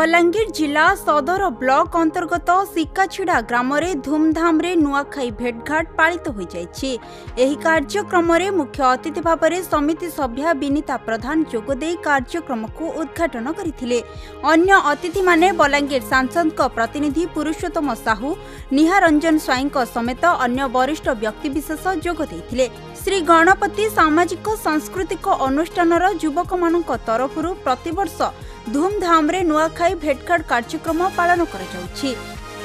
बलांगीर जिला सदर ब्लॉक अंतर्गत सिकाछिड़ा ग्राम रे धूमधाम रे नुआखाई भेटघाट पालित हो जाइछि। एही कार्यक्रम रे मुख्य अतिथि भाव में समिति सभ्या विनीता प्रधान जोगदे कार्यक्रम को उद्घाटन करथिले। अन्य अतिथि माने बलांगीर सांसद प्रतिनिधि पुरुषोत्तम साहू, निहारंजन स्वाई समेत अन्य वरिष्ठ व्यक्तिविशेष जोग देथिले। श्री गणपति सामाजिक सांस्कृतिक अनुष्ठान युवक मान तरफरु प्रतिवर्ष धूमधाम रे नुआखाई भेटघाट कार्यक्रम पालन करा जाउछि।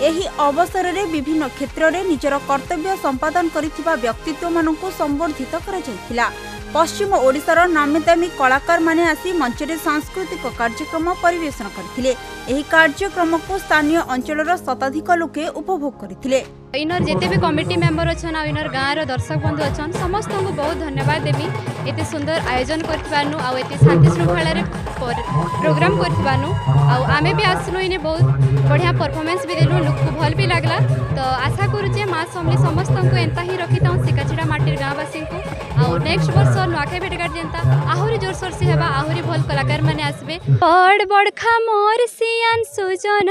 एही अवसर रे विभिन्न क्षेत्र रे निजर कर्तव्य संपादन करिथिबा व्यक्तित्व मानकु संबर्धित करा जायतिला। पश्चिम ओडिशार नामीदामी कलाकार माने आसी मंच रे सांस्कृतिक कार्यक्रम परिवेशन करथिले। एही कार्यक्रम को स्थानीय अंचलर शताधिक लोके उपभोग करथिले। इनर जेते भी कमिटी मेंबर अछन आ इनर गाँव दर्शक बंधु अछन समस्त को बहुत धन्यवाद देवी। एते सुंदर आयोजन करथिबानु आ एते शांति श्रृंखला रे प्रोग्राम करथिबानु आ आमे भी आसनु इने बहुत बढ़िया परफॉर्मेंस भी देलु, लोक को भल भी लागला। तो आशा करू जे मां समले समस्त को एंता ही रखिता सिकाछिड़ा माटीर गाँववासी को आ नेक्स्ट वर्ष नुआखाई भेटघाट जेंता आहुरी जोरसोर से हेबा, आहुरी भल कलाकार माने आसबे। बड़ बड़ खामोर सियान सुजन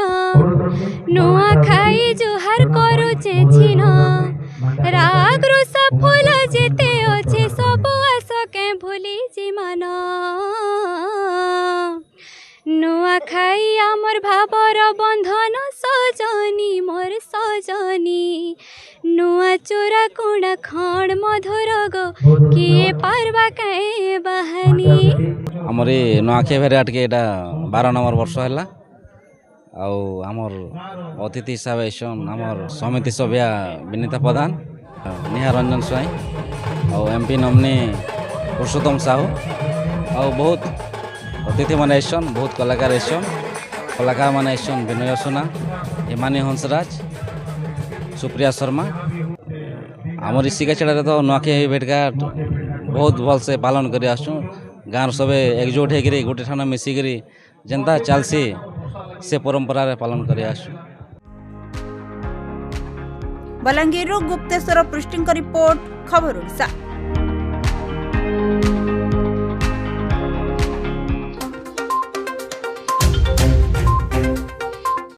नुआखाई जुहार करू छिन राग रोसा फूल जेते अच्छे सब आस के भूली जीमान नुआखाई आमर भावर बंधन सजनी मोर सजनी नुआ चोरा कुड़ा खण मधुर गो किए पारबा काए बहानी। आमर नुआखाई भेटघाट के 12 नंबर वर्ष है। आमर अतिथि हिसाब से आमर समिति सभ्या विनीता प्रधान, निहारंजन स्वाई और एमपी नमनी पुरुषोत्तम साहू और बहुत अतिथि मैंने आसन, बहुत कलाकार आसन। कलाकार मैंने आसन विनय सोना, हिमानी हंसराज, सुप्रिया शर्मा। आमर सिकाछिड़ा तो नुआखाई भेटघाट बहुत भल से पालन कर आसुँ। गाँव सब एकजुट होकर गोटे ठान मिसिक जेनता चलसी से परंपरा रे पालन कर आसुँ। बलांगीर गुप्तेश्वर पृष्टि रिपोर्ट, खबर ओडिशा।